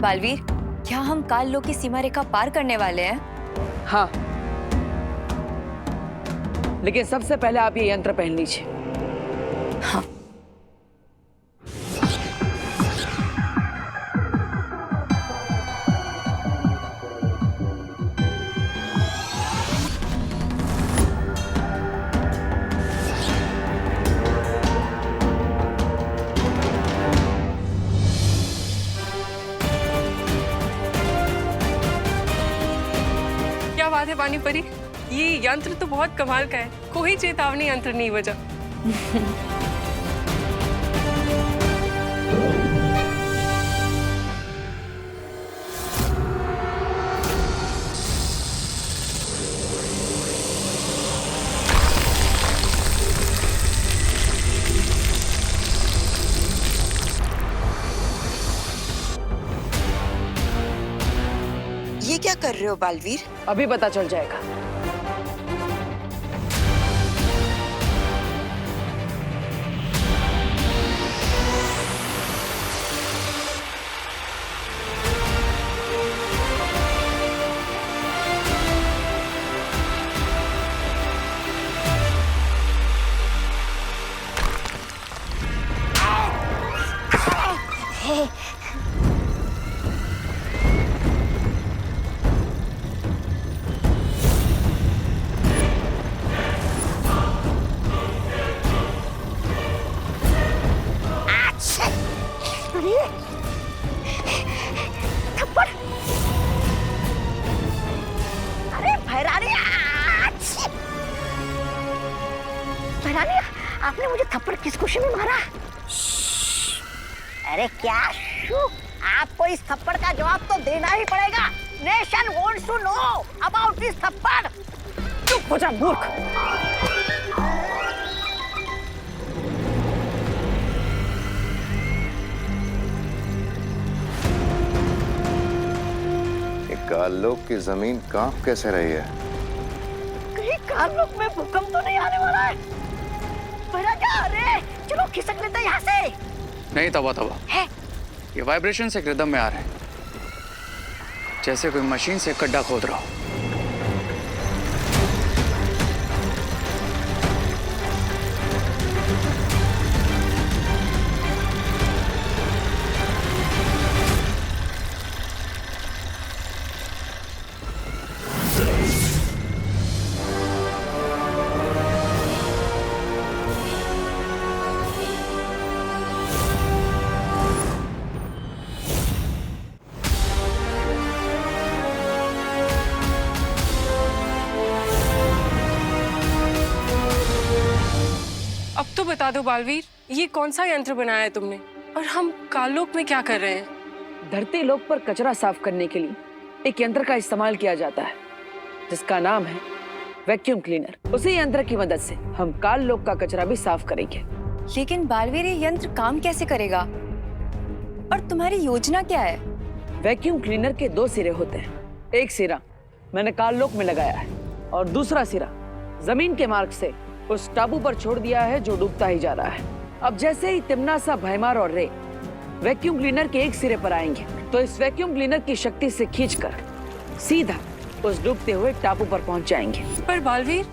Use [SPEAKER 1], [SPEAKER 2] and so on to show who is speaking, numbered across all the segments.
[SPEAKER 1] बालवीर, क्या हम काल लोक की सीमा रेखा पार करने वाले हैं?
[SPEAKER 2] हाँ, लेकिन सबसे पहले आप ये यंत्र पहन लीजिए।
[SPEAKER 1] हाँ।
[SPEAKER 3] क्या बात है पानी परी, ये यंत्र तो बहुत कमाल का है। कोई चेतावनी यंत्र नहीं बजा।
[SPEAKER 4] ये क्या कर रहे हो बालवीर?
[SPEAKER 2] अभी पता चल जाएगा।
[SPEAKER 4] थप्पड़! अरे भैरानी! भैरानी, आपने मुझे थप्पड़ किस खुशी में मारा? अरे क्या शू? आपको इस थप्पड़ का जवाब तो देना ही पड़ेगा। Nation wants to know about this थप्पड़।
[SPEAKER 2] चुप हो जा मूर्ख।
[SPEAKER 5] काल लोक की जमीन कांप कैसे रही है?
[SPEAKER 4] कहीं काल लोक में भूकंप तो नहीं आने वाला है? भैराजा, अरे चलो खिसक लेते हैं यहाँ से।
[SPEAKER 6] नहीं तबा तबा,
[SPEAKER 4] है?
[SPEAKER 6] ये वाइब्रेशन से रिदम में आ रहे हैं, जैसे कोई मशीन से गड्ढा खोद रहा हो।
[SPEAKER 3] अब तो बता दो बालवीर, ये कौन सा यंत्र बनाया है तुमने, और हम काललोक में क्या कर रहे हैं?
[SPEAKER 2] धरती लोक पर कचरा साफ करने के लिए एक यंत्र का इस्तेमाल किया जाता है, जिसका नाम है वैक्यूम क्लीनर। उसी यंत्र की मदद से हम काल लोक का कचरा भी साफ करेंगे।
[SPEAKER 1] लेकिन बालवीर, ये यंत्र काम कैसे करेगा? और तुम्हारी योजना क्या है?
[SPEAKER 2] वैक्यूम क्लीनर के दो सिरे होते हैं। एक सिरा मैंने काल लोक में लगाया है और दूसरा सिरा जमीन के मार्ग से उस टापू पर छोड़ दिया है जो डूबता ही जा रहा है। अब जैसे ही तिम्नासा, भैमार और रे वैक्यूम क्लीनर के एक सिरे पर आएंगे तो इस वैक्यूम क्लीनर की शक्ति से खींचकर सीधा उस डूबते हुए टापू पर पहुंच जाएंगे।
[SPEAKER 3] पर बालवीर,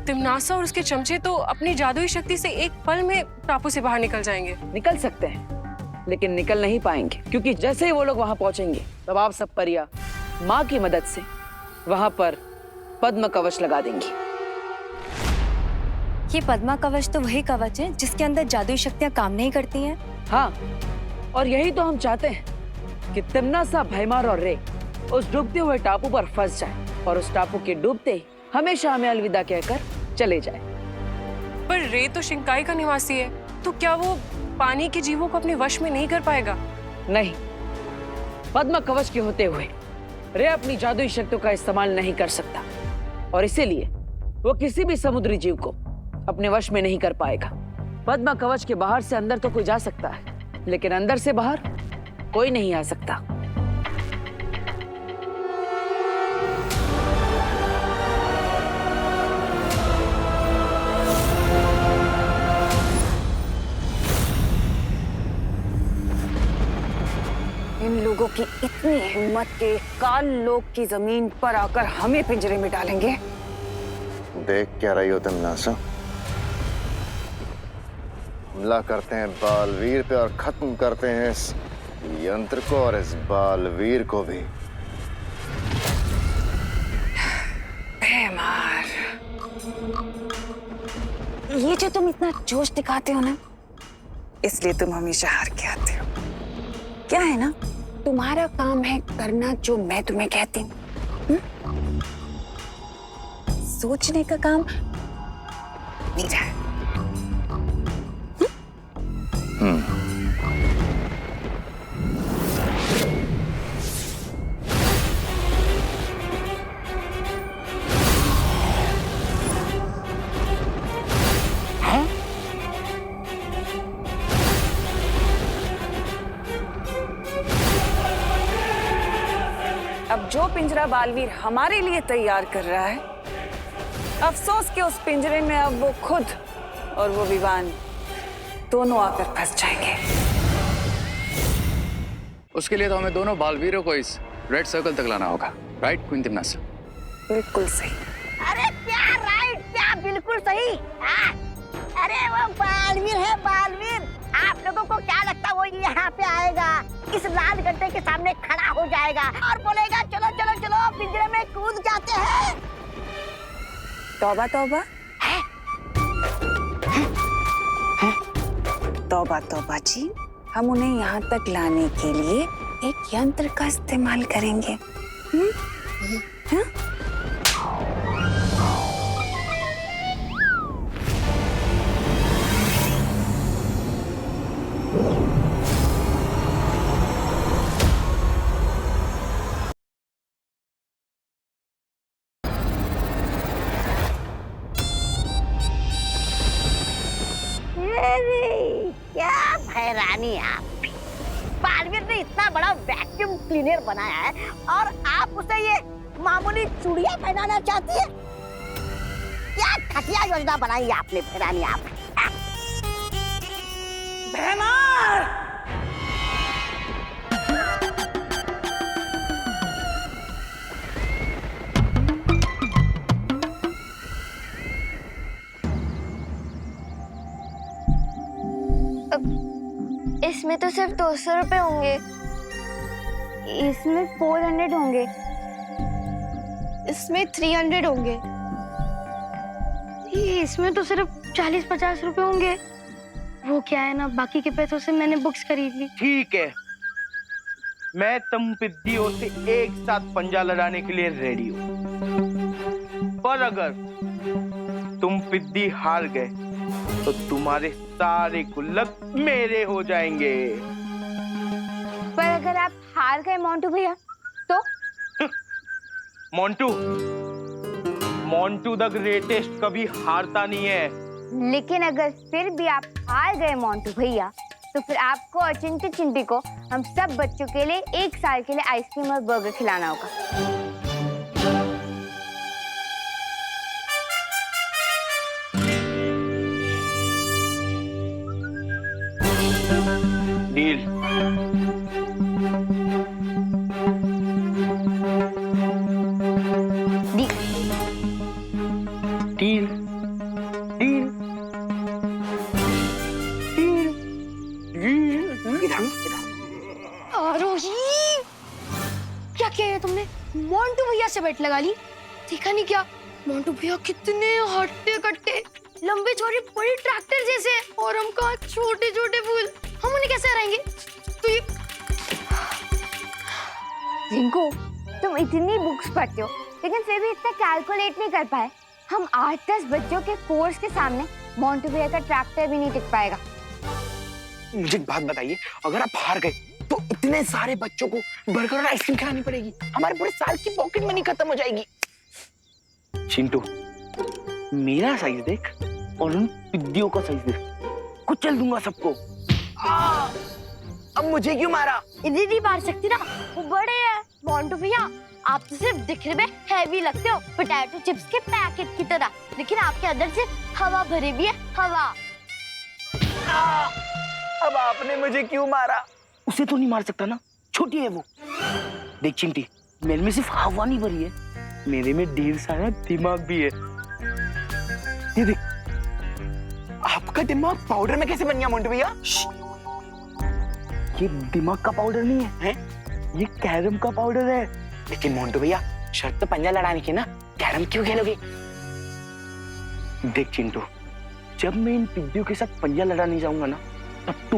[SPEAKER 3] तिम्नासा और उसके चमचे तो अपनी जादुई शक्ति से एक पल में टापू से बाहर निकल जाएंगे।
[SPEAKER 2] निकल सकते हैं, लेकिन निकल नहीं पाएंगे, क्योंकि जैसे ही वो लोग वहां पहुंचेंगे तब आप सब परिया माँ की मदद से वहां पर पद्म कवच लगा देंगी।
[SPEAKER 1] ये पद्मा कवच तो वही कवच है जिसके अंदर जादुई शक्तियां काम नहीं करती हैं।
[SPEAKER 2] हाँ, और यही तो हम चाहते हैं कि तिम्नासा, भैमार और रे उस डूबते हुए टापू पर फंस जाए और उस टापू के डूबते ही हमेशा हमें अलविदा कहकर चले जाए।
[SPEAKER 3] पर रे तो शिंकाई का निवासी है, तो क्या वो पानी के जीवों को अपने वश में नहीं कर पाएगा?
[SPEAKER 2] नहीं, पद्म कवच के होते हुए रे अपनी जादुई शक्तियों का इस्तेमाल नहीं कर सकता और इसीलिए वो किसी भी समुद्री जीव को अपने वश में नहीं कर पाएगा। पद्म कवच के बाहर से अंदर तो कोई जा सकता है, लेकिन अंदर से बाहर कोई नहीं आ सकता।
[SPEAKER 4] इन लोगों
[SPEAKER 7] की इतनी हिम्मत के काल लोक की जमीन पर आकर हमें पिंजरे में डालेंगे?
[SPEAKER 5] देख क्या रही हो तुम नासा? हमला करते हैं बालवीर पे और खत्म करते हैं इस यंत्र को और इस बालवीर को भी।
[SPEAKER 7] बेमार, ये जो तुम इतना जोश दिखाते हो ना, इसलिए तुम हमेशा हार के आते हो। क्या है ना, तुम्हारा काम है करना जो मैं तुम्हें कहती हूँ। सोचने का काम मेरा है। अब जो पिंजरा बालवीर हमारे लिए तैयार कर रहा है, अफसोस कि उस पिंजरे में अब वो खुद और वो विवान दोनों आकर फंस जाएंगे।
[SPEAKER 6] उसके लिए तो हमें दोनों बालवीरों को इस रेड सर्कल तक लाना होगा, राइट क्वीन तिम्नासा?
[SPEAKER 7] बिल्कुल सही।
[SPEAKER 4] अरे क्या राइट, क्या बिल्कुल सही। अरे वो बालवीर है, बालवीर। आप लोगों को क्या लगता वो यहाँ पे आएगा, इस लाल गड्ढे के सामने खड़ा हो जाएगा और बोलेगा चलो चलो चलो पिंजरे में कूद जाते हैं?
[SPEAKER 7] तौबा तौबा, तौबा तौबा जी, हम उन्हें यहाँ तक लाने के लिए एक यंत्र का इस्तेमाल करेंगे।
[SPEAKER 4] क्या भैरानी आप! बालवीर ने इतना बड़ा वैक्यूम क्लीनर बनाया है और आप उसे ये मामूली चूड़ियां पहनाना चाहती है? क्या घटिया योजना बनाई आपने भैरानी आप!
[SPEAKER 7] बेमार!
[SPEAKER 8] इसमें तो सिर्फ 200 रुपए होंगे, इसमें 400 होंगे, इसमें 300 होंगे, इसमें तो सिर्फ 40-50 रुपए होंगे। वो क्या है ना, बाकी के पैसों से मैंने बुक्स खरीद ली।
[SPEAKER 9] ठीक है, मैं तुम पिद्दियों से एक साथ पंजा लड़ाने के लिए रेडी हूँ, पर अगर तुम पिद्दी हार गए तो तुम्हारे सारे गुल्लक मेरे हो जाएंगे।
[SPEAKER 8] पर अगर आप हार गए मोंटू भैया तो?
[SPEAKER 9] मोंटू द ग्रेटेस्ट कभी हारता नहीं है।
[SPEAKER 8] लेकिन अगर फिर भी आप हार गए मोंटू भैया, तो फिर आपको और चिंटी चिंटी को हम सब बच्चों के लिए 1 साल के लिए आइसक्रीम और बर्गर खिलाना होगा।
[SPEAKER 9] डील। डील। डील।
[SPEAKER 8] आरोही, क्या किया है तुमने? मोंटू भैया से बेट लगा ली? देखा नहीं क्या? मोंटू भैया कितने हट्टे कट्टे, लंबे चौड़े बड़े ट्रैक्टर जैसे, और हम कहाँ छोटे छोटे फूल, हम उन्हें कैसे हराएंगे? तो ये रिंकू, तुम इतनी बुक्स पढ़ते हो लेकिन फिर भी इतना कैलकुलेट नहीं कर पाए। हम 8-10 बच्चों के फोर्स के सामने मोंटू भैया का ट्रैक्टर भी नहीं टिक पाएगा।
[SPEAKER 9] मुझे एक बात बताइए, अगर आप हार गए तो इतने सारे बच्चों को बर्गर और आइसक्रीम खिलानी पड़ेगी, हमारे पूरे साल की पॉकेट मनी खत्म हो जाएगी। चिंटू, मेरा साइज देख और उन पिद्दियों का साइज देख, कुचल दूंगा सबको। अब मुझे क्यों मारा?
[SPEAKER 8] इन्हें नहीं मार सकती ना, वो बड़े हैं। मोंटू भैया, आप तो सिर्फ दिखने में हैवी लगते हो, पोटैटो चिप्स के पैकेट की तरह, लेकिन आपके अंदर से हवा भरी भी है, हवा।
[SPEAKER 9] अब आपने मुझे क्यों मारा? उसे तो नहीं मार सकता ना, छोटी है वो। देख चिंटी, मेरे में सिर्फ हवा नहीं भरी है, मेरे में ढेर सारा दिमाग भी है। ये देख, आपका दिमाग पाउडर में कैसे बन गया मोंटू भैया? ये दिमाग का पाउडर नहीं है, ये कैरम का पाउडर है। लेकिन मोंटू भैया, शर्त तो पंजा लड़ाने की ना, कैरम क्यों खेलोगे? देख चिंटू, जब मैं इन पिग्गियों के साथ पंजा लड़ाने जाऊंगा ना, तब तू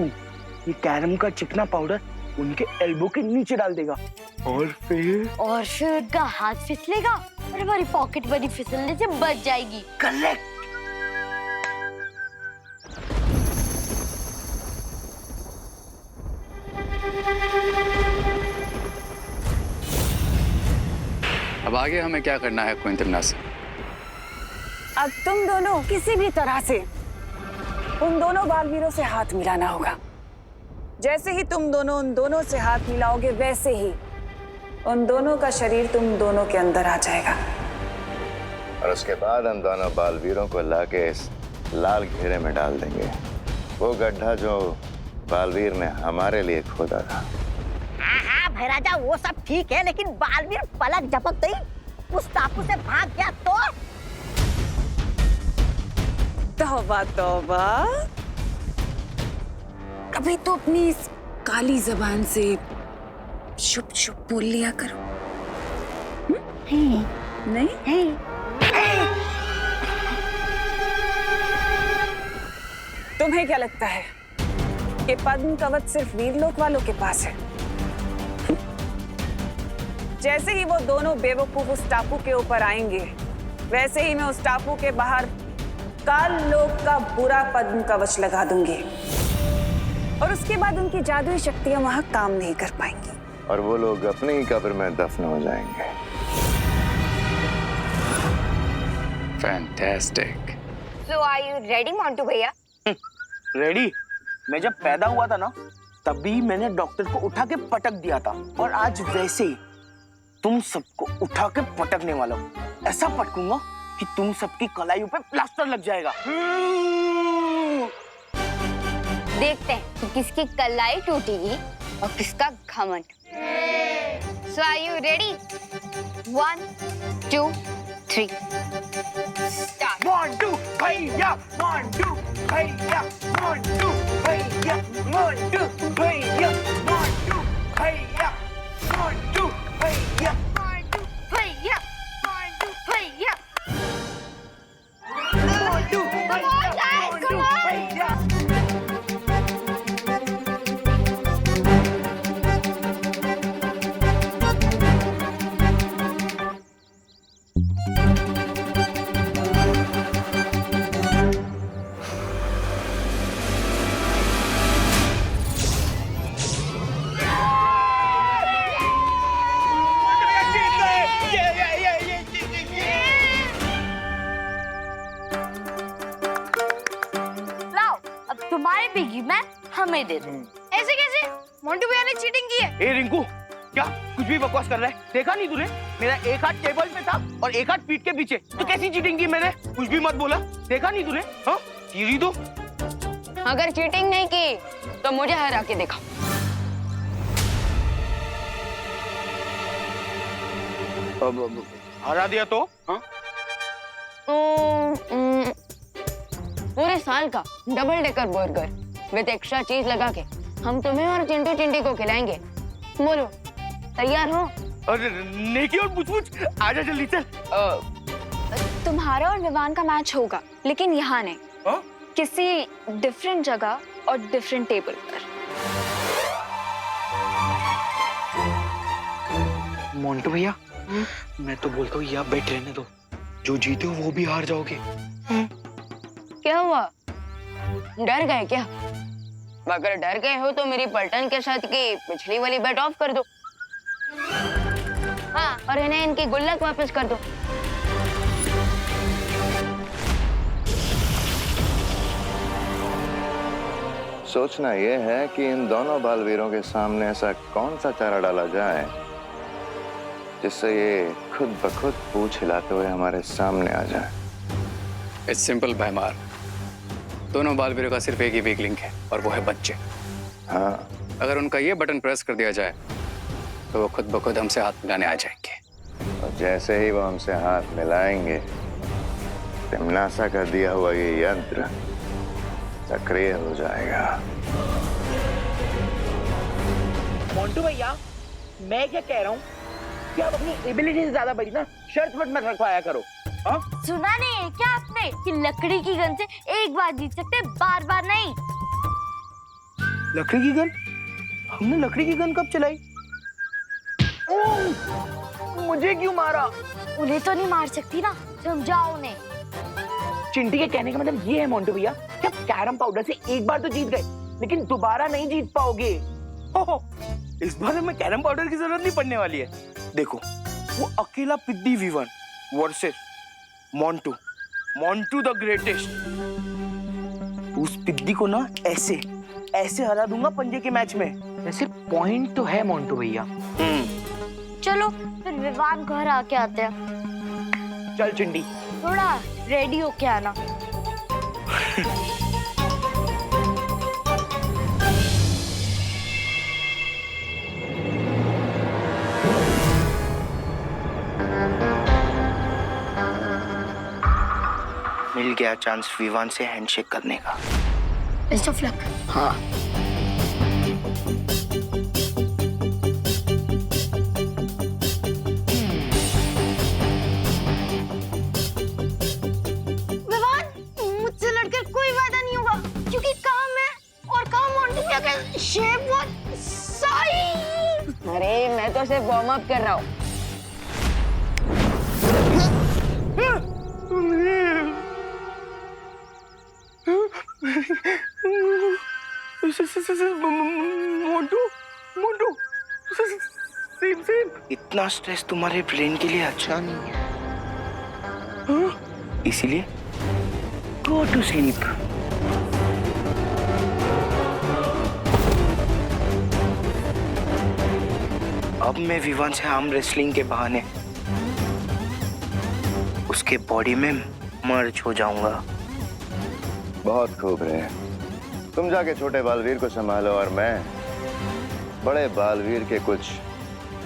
[SPEAKER 9] ये कैरम का चिकना पाउडर उनके एल्बो के नीचे डाल देगा और फिर
[SPEAKER 8] उनका हाथ फिसलेगा और हमारी पॉकेट मनी फिसलने से बच जाएगी।
[SPEAKER 9] करेक्ट।
[SPEAKER 6] अब आगे हमें क्या करना है क्विंटमनास?
[SPEAKER 7] अब तुम दोनों किसी भी तरह से उन दोनों बालवीरों से हाथ मिलाना होगा। जैसे ही तुम दोनों उन दोनों से हाथ मिलाओगे, वैसे ही उन दोनों का शरीर तुम दोनों के अंदर आ जाएगा।
[SPEAKER 5] और उसके बाद हम दोनों बालवीरों को लाके इस लाल घेरे में डाल देंगे, वो गड्ढा जो बालवीर ने हमारे लिए खोदा था।
[SPEAKER 4] हाँ भैराजा, वो सब ठीक है, लेकिन बालवीर पलक झपक गई उस टापू से भाग गया तो?
[SPEAKER 7] तौबा तौबा, कभी तो अपनी इस काली जबान से शुभ शुभ बोल लिया करो। नहीं? तुम्हें क्या लगता है कि पद्म कवच सिर्फ वीरलोक वालों के पास है? जैसे ही वो दोनों बेवकूफ उस टापू के ऊपर आएंगे, वैसे ही मैं उस टापू के बाहर काल लोक का बुरा पद्म कवच लगा दूंगी और उसके बाद उनकी जादुई शक्तियां वहां काम नहीं कर पाएंगी
[SPEAKER 5] और वो लोग अपनी ही कब्र में दफन हो जाएंगे।
[SPEAKER 6] Fantastic.
[SPEAKER 1] So are you ready, Montu भैया?
[SPEAKER 9] रेडी? मैं जब पैदा हुआ था ना, तभी मैंने डॉक्टर को उठा के पटक दिया था, और आज वैसे ही तुम सबको उठा के पटकने वाला हूँ। ऐसा पटकूंगा कि तुम सबकी कलाइयों पे प्लास्टर लग जाएगा।
[SPEAKER 1] देखते हैं कि किसकी कलाई टूटेगी और किसका घमंड। So are you ready? 1, 2, 3. Start.
[SPEAKER 9] Montu भैया, मोंटू भैया, मोंटू भैया, मोंटू भैया, मोंटू भैया, मोंटू भैया,
[SPEAKER 8] मोंटू भैया, मोंटू भैया।
[SPEAKER 9] मोंटू भैया, मोंटू भैया।
[SPEAKER 8] तुम्हारी पिगी मैं हमें दे दो। ऐसे कैसे? मोंटू भैया ने चीटिंग की है।
[SPEAKER 9] ए रिंकू, क्या कुछ भी बकवास कर रहा है? देखा नहीं तूने? मेरा एक हाथ टेबल पे था और एक हाथ पीठ के पीछे। तो कैसी चीटिंग की मैंने? कुछ भी मत बोला। देखा नहीं तूने? हाँ, चीरी दो।
[SPEAKER 1] अगर चीटिंग नहीं की तो मुझे हरा के दिखा।
[SPEAKER 9] हरा दिया तो? हाँ?
[SPEAKER 1] पूरे साल का double decker burger with extra चीज लगा के हम तुम्हें और चिंटू चिंटी को खिलाएंगे। बोलो, तैयार हो?
[SPEAKER 9] अरे नेकी और पूछ आजा जल्दी चल।
[SPEAKER 10] तुम्हारा और विवान का मैच होगा, लेकिन यहाँ नहीं।
[SPEAKER 9] हाँ?
[SPEAKER 10] किसी डिफरेंट जगह और डिफरेंट टेबल पर।
[SPEAKER 9] मोंटू भैया, मैं तो बोलता हूँ यहाँ बैठ रहने दो। जो जीते हो वो भी हार जाओगे।
[SPEAKER 1] क्या हुआ? डर गए क्या? अगर डर गए हो तो मेरी पलटन के साथ की पिछली वाली बेट ऑफ कर दो। हाँ, और इन्हें इनकी गुल्लक वापस कर दो।
[SPEAKER 5] सोचना यह है कि इन दोनों बालवीरों के सामने ऐसा कौन सा चारा डाला जाए जिससे ये खुद ब खुद पूंछ हिलाते हुए हमारे सामने आ जाए।
[SPEAKER 6] इट्स सिंपल भैमार। दोनों बालवीरों का सिर्फ एक ही वीक लिंक है और वो है बच्चे।
[SPEAKER 5] हाँ,
[SPEAKER 6] अगर उनका ये बटन प्रेस कर दिया जाए तो वो खुद ब खुद हमसे हाथ मिलाने आ जाएंगे।
[SPEAKER 5] और जैसे ही वो हमसे हाथ मिलाएंगे, तिमनासा का दिया हुआ ये यंत्र सक्रिय हो जाएगा।
[SPEAKER 9] मोंटू भैया, मैं क्या कह रहा हूँ कि आप अपनी एबिलिटी से ज्यादा बड़ी ना शर्त मत रखवाया करो। हाँ?
[SPEAKER 8] सुना नहीं है क्या आपने कि लकड़ी की गन से एक बार जीत सकते, बार बार नहीं।
[SPEAKER 9] लकड़ी की गन? हमने लकड़ी की गन कब चलाई? मुझे क्यों मारा?
[SPEAKER 8] उन्हें तो नहीं मार सकती ना, समझाओ उन्हें।
[SPEAKER 9] चिंटी के कहने का मतलब ये है मोंटू भैया कि आप कैरम पाउडर से एक बार तो जीत गए, लेकिन दोबारा नहीं जीत पाओगे। ओहो, इस बार हमें कैरम पाउडर की जरूरत नहीं पड़ने वाली है। देखो, वो अकेला पिद्दी Vivan versus Montu the greatest. उस पिद्दी को ना ऐसे ऐसे हरा दूंगा पंजे के मैच में। वैसे पॉइंट तो है मोंटू भैया।
[SPEAKER 8] चलो फिर विवान घर आके आते हैं।
[SPEAKER 9] चल चिंटी,
[SPEAKER 8] थोड़ा रेडी होके आना।
[SPEAKER 9] मिल गया चांस विवान से हैंडशेक करने का।
[SPEAKER 8] Best of luck.
[SPEAKER 9] हाँ।
[SPEAKER 8] विवान, मुझसे लड़कर कोई वादा नहीं होगा, क्योंकि काम है और काम मोंटू भैया का शेप बहुत सही।
[SPEAKER 1] अरे मैं तो सिर्फ वार्म अप कर रहा हूँ।
[SPEAKER 9] मोंटू सेम। इतना स्ट्रेस तुम्हारे ब्रेन के लिए अच्छा नहीं है। इसीलिए गो टू स्लीप। अब मैं विवान से आर्म रेसलिंग के बहाने उसके बॉडी में मर्ज हो जाऊंगा।
[SPEAKER 5] बहुत खूब रहे। तुम जाके छोटे बालवीर को संभालो और मैं बड़े बालवीर के कुछ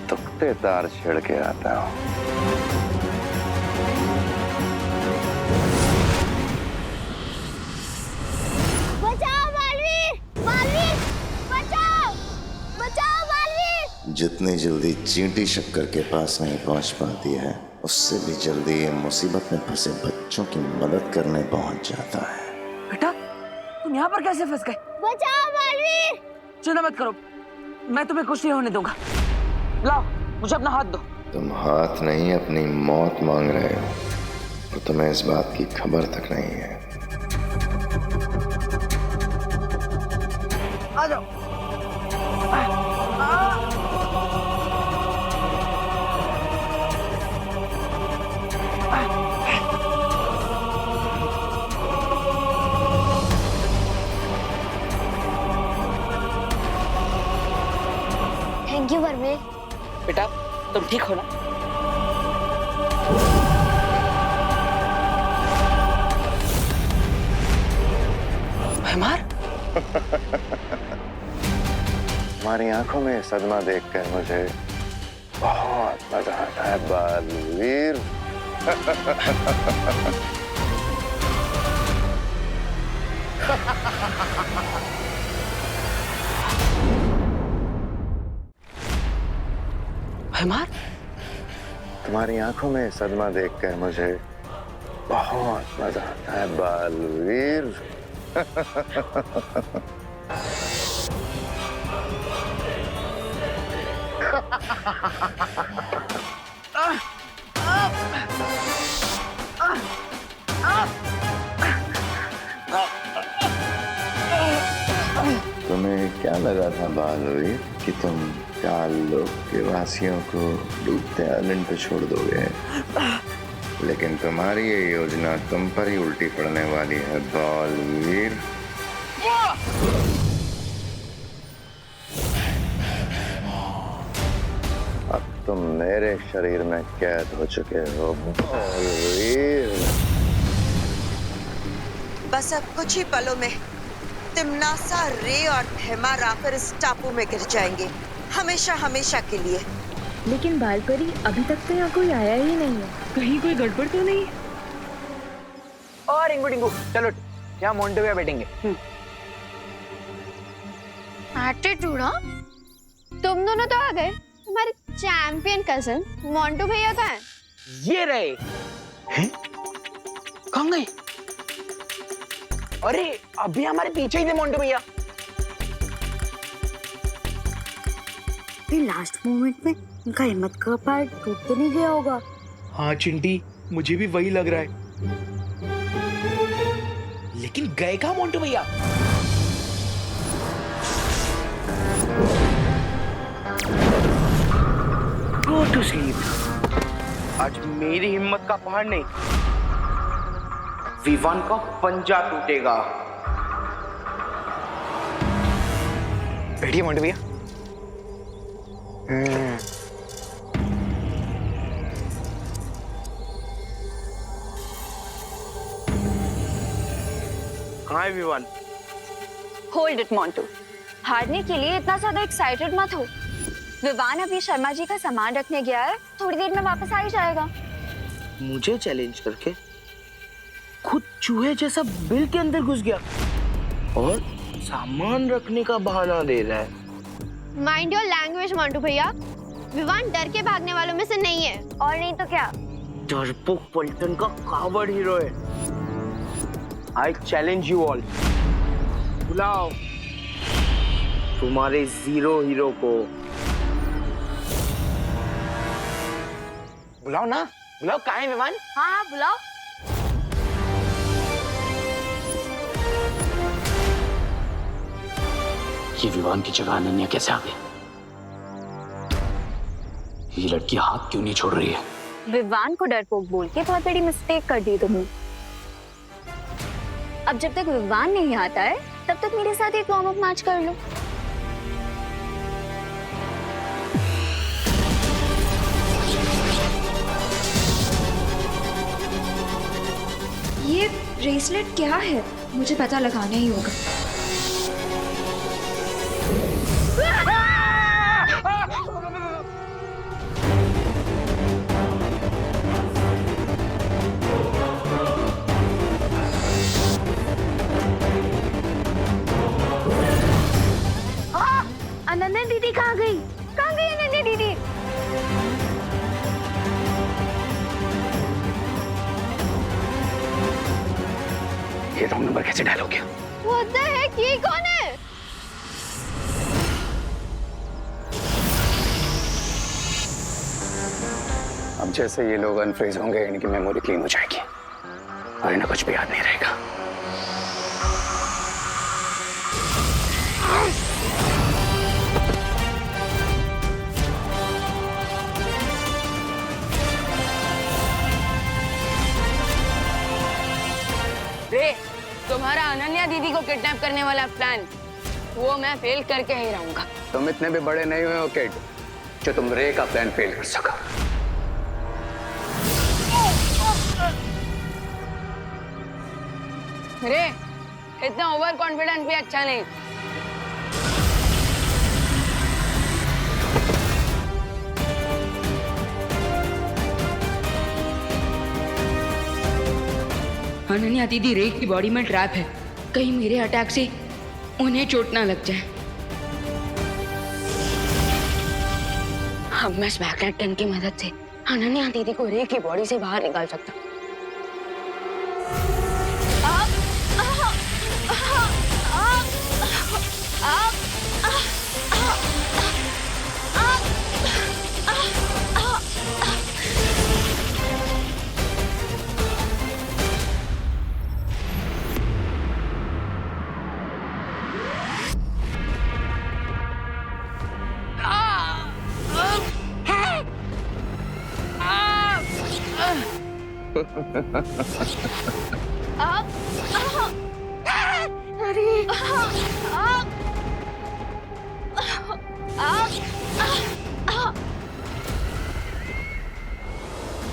[SPEAKER 5] तुक्ते तार छेड़ के आता हूँ।
[SPEAKER 8] बचाओ बालवीर! बालवीर! बचाओ! बचाओ बालवीर!
[SPEAKER 5] जितनी जल्दी चींटी शक्कर के पास नहीं पहुंच पाती है, उससे भी जल्दी ये मुसीबत में फंसे बच्चों की मदद करने पहुंच जाता है।
[SPEAKER 2] बेटा, तुम यहाँ पर कैसे फंस गए?
[SPEAKER 8] बचाओ बालवीर!
[SPEAKER 2] चिंता मत करो, मैं तुम्हें कुछ नहीं होने दूंगा। लाओ, मुझे अपना हाथ दो।
[SPEAKER 5] तुम हाथ नहीं अपनी मौत मांग रहे हो, तो तुम्हें इस बात की खबर तक नहीं है।
[SPEAKER 2] आ जाओ।
[SPEAKER 8] Thank you Balveer.
[SPEAKER 2] बेटा, तुम ठीक हो ना? मार।
[SPEAKER 5] तुम्हारी आंखों में सदमा देखकर मुझे बहुत मजा आता है बालवीर।
[SPEAKER 2] मार।
[SPEAKER 5] तुम्हारी आंखों में सदमा देखकर मुझे बहुत मजा आता है बालवीर। तुम्हें क्या लगा था बालवीर कि तुम काल लोक के वासियों को डूबते आइलैंड पे छोड़ दोगे, लेकिन तुम्हारी ये योजना तुम पर ही उल्टी पड़ने वाली है बालवीर। अब तुम मेरे शरीर में कैद हो चुके हो बालवीर।
[SPEAKER 11] बस अब कुछ ही पलों में तिमनासा, रे और धैमार आकर इस टापू में गिर जाएंगे, हमेशा हमेशा के लिए।
[SPEAKER 12] लेकिन बालपरी अभी तक तो यहाँ कोई आया ही नहीं है।
[SPEAKER 2] कहीं कोई गड़बड़ तो नहीं?
[SPEAKER 9] और रिंगू टिंगू चलो, यहाँ मोंटू भैया बैठेंगे।
[SPEAKER 8] एटीट्यूड, हाँ?
[SPEAKER 1] तुम दोनों तो आ गए, तुम्हारे चैंपियन कजन मोंटू भैया कहाँ है?
[SPEAKER 9] ये रहे हैं? कहाँ गए? अरे अभी हमारे पीछे ही थे मोंटू भैया।
[SPEAKER 4] लास्ट मोमेंट में उनका हिम्मत का पैर टूट तो नहीं गया होगा?
[SPEAKER 9] हाँ चिंटी, मुझे भी वही लग रहा है। लेकिन गए कहाँ मोंटू भैया? Go to sleep. आज मेरी हिम्मत का पहाड़ नहीं, विवान का पंजा टूटेगा। बैठिए मोंटू भैया। हाय विवान।
[SPEAKER 10] होल्ड इट मोंटू, हारने के लिए इतना ज्यादा एक्साइटेड मत हो। विवान अभी शर्मा जी का सामान रखने गया है, थोड़ी देर में वापस आ ही जाएगा।
[SPEAKER 9] मुझे चैलेंज करके खुद चूहे जैसा बिल के अंदर घुस गया और सामान रखने का बहाना दे रहा है।
[SPEAKER 1] माइंड योर लैंग्वेज मोंटू भैया, विवान डर के भागने वालों में से नहीं है।
[SPEAKER 10] और नहीं तो क्या?
[SPEAKER 9] डरपोक पलटन का कावड़ हीरो है। आई चैलेंज यू ऑल, बुलाओ तुम्हारे जीरो हीरो को। बुलाओ ना, बुलाओ। कहाँ है विवान?
[SPEAKER 10] हाँ बुलाओ।
[SPEAKER 6] ये विवान की जगह अनन्या कैसे आ गई? ये लड़की हाथ क्यों नहीं छोड़ रही है?
[SPEAKER 10] विवान को डरपोक बोल के बहुत बड़ी मिस्टेक कर दी तुमने। अब जब तक विवान नहीं आता है तब तक मेरे साथ एक वार्म अप मैच कर लो।
[SPEAKER 12] ये ब्रेसलेट क्या है? मुझे पता लगाना ही होगा।
[SPEAKER 8] अनन्या दीदी कहाँ गई? कहाँ गई अनन्या दीदी?
[SPEAKER 6] ये रॉन्ग नंबर कैसे डायल हो गया?
[SPEAKER 1] What the heck? ये कौन है?
[SPEAKER 6] अब जैसे ये लोग अनफ्रीज होंगे, इनकी मेमोरी क्लीन हो जाएगी और इन्हें कुछ भी याद नहीं रहेगा।
[SPEAKER 1] रे, तुम्हारा अनन्या दीदी को किडनैप करने वाला प्लान, वो मैं फेल करके ही रहूंगा।
[SPEAKER 6] तुम इतने भी बड़े नहीं हुए हो किड, जो तुम रे का प्लान फेल कर सको।
[SPEAKER 1] रे, इतना ओवर कॉन्फिडेंस भी अच्छा नहीं।
[SPEAKER 13] अनन्या दीदी रे की बॉडी में ट्रैप है, कहीं मेरे अटैक से उन्हें चोट ना लग जाए।
[SPEAKER 1] अब मैं स्मैकनेट गन की मदद से अनन्या दीदी को रे की बॉडी से बाहर निकाल सकता हूँ।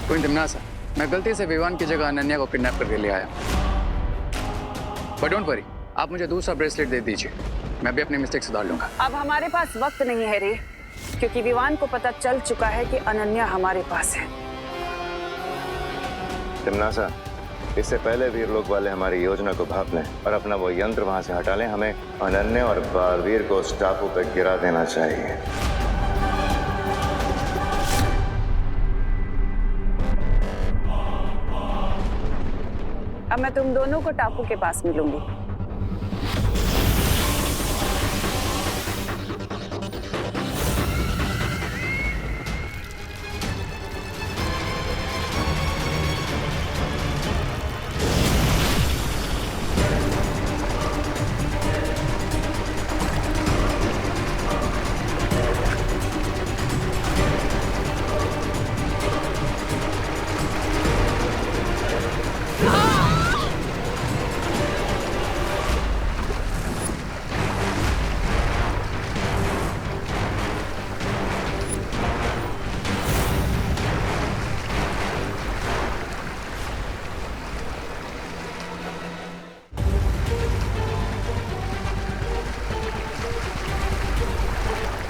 [SPEAKER 6] कोई दिमनासा, मैं गलती से विवान की जगह अनन्या को किडनैप करके ले आया। बट डोंट वरी, आप मुझे दूसरा ब्रेसलेट दे दीजिए, मैं भी अपनी मिस्टेक सुधार लूंगा।
[SPEAKER 7] अब हमारे पास वक्त नहीं है रे, क्योंकि विवान को पता चल चुका है कि अनन्या हमारे पास है।
[SPEAKER 5] तिमनासा, इससे पहले वीर लोग वाले हमारी योजना को भाप लें और अपना वो यंत्र वहां से हटा लें। हमें अनन्या और बालवीर को उस टापू पर गिरा देना चाहिए।
[SPEAKER 7] अब मैं तुम दोनों को टापू के पास मिलूंगी।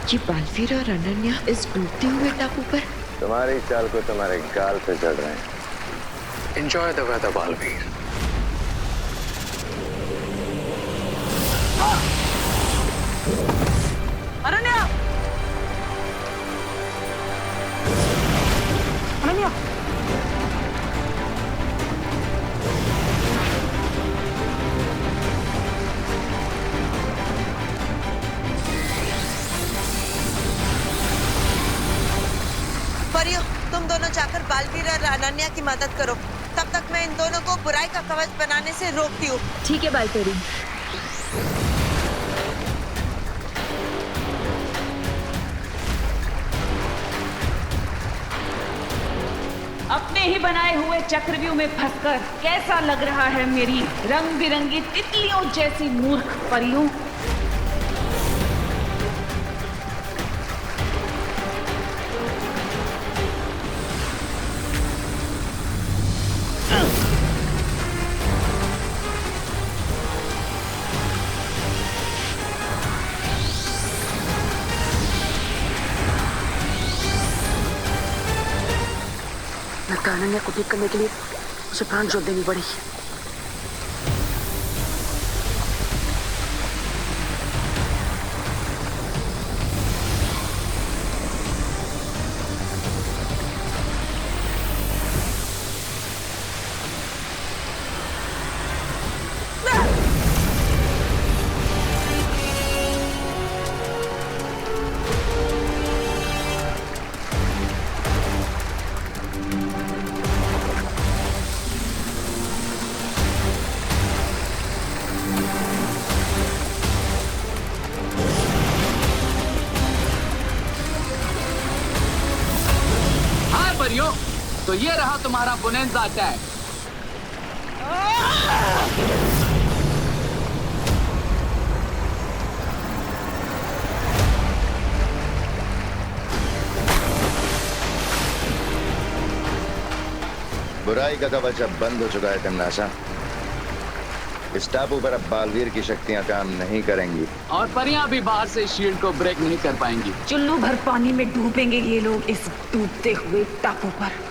[SPEAKER 13] ये बालवीर और अनन्या इस डूबते हुए टापू पर।
[SPEAKER 5] तुम्हारी चाल को तुम्हारे गाल पे चढ़ रहे हैं।
[SPEAKER 6] Enjoy the weather Baalveer.
[SPEAKER 7] Ananya! Ananya!
[SPEAKER 11] परियो, तुम दोनों जाकर बालवीर और अनन्या की मदद करो। तब तक मैं इन दोनों को बुराई का कवच बनाने से रोकती हूँ।
[SPEAKER 12] ठीक है बालपरी।
[SPEAKER 7] अपने ही बनाए हुए चक्रव्यूह में फंसकर कैसा लग रहा है मेरी रंग बिरंगी तितलियों जैसी मूर्ख परियों?
[SPEAKER 2] लगता है अनन्या को ठीक करने के लिए उसे प्राण जोत देनी पड़ेगी।
[SPEAKER 6] तो ये रहा तुम्हारा बोनेंजा अटैक।
[SPEAKER 5] बुराई का कवच अब बंद हो चुका है तिमनासा। इस टापू पर अब बालवीर की शक्तियां काम नहीं करेंगी
[SPEAKER 6] और परियां भी बाहर से शील्ड को ब्रेक नहीं कर पाएंगी।
[SPEAKER 7] चुल्लू भर पानी में डूबेंगे ये लोग इस डूबते हुए टापू पर।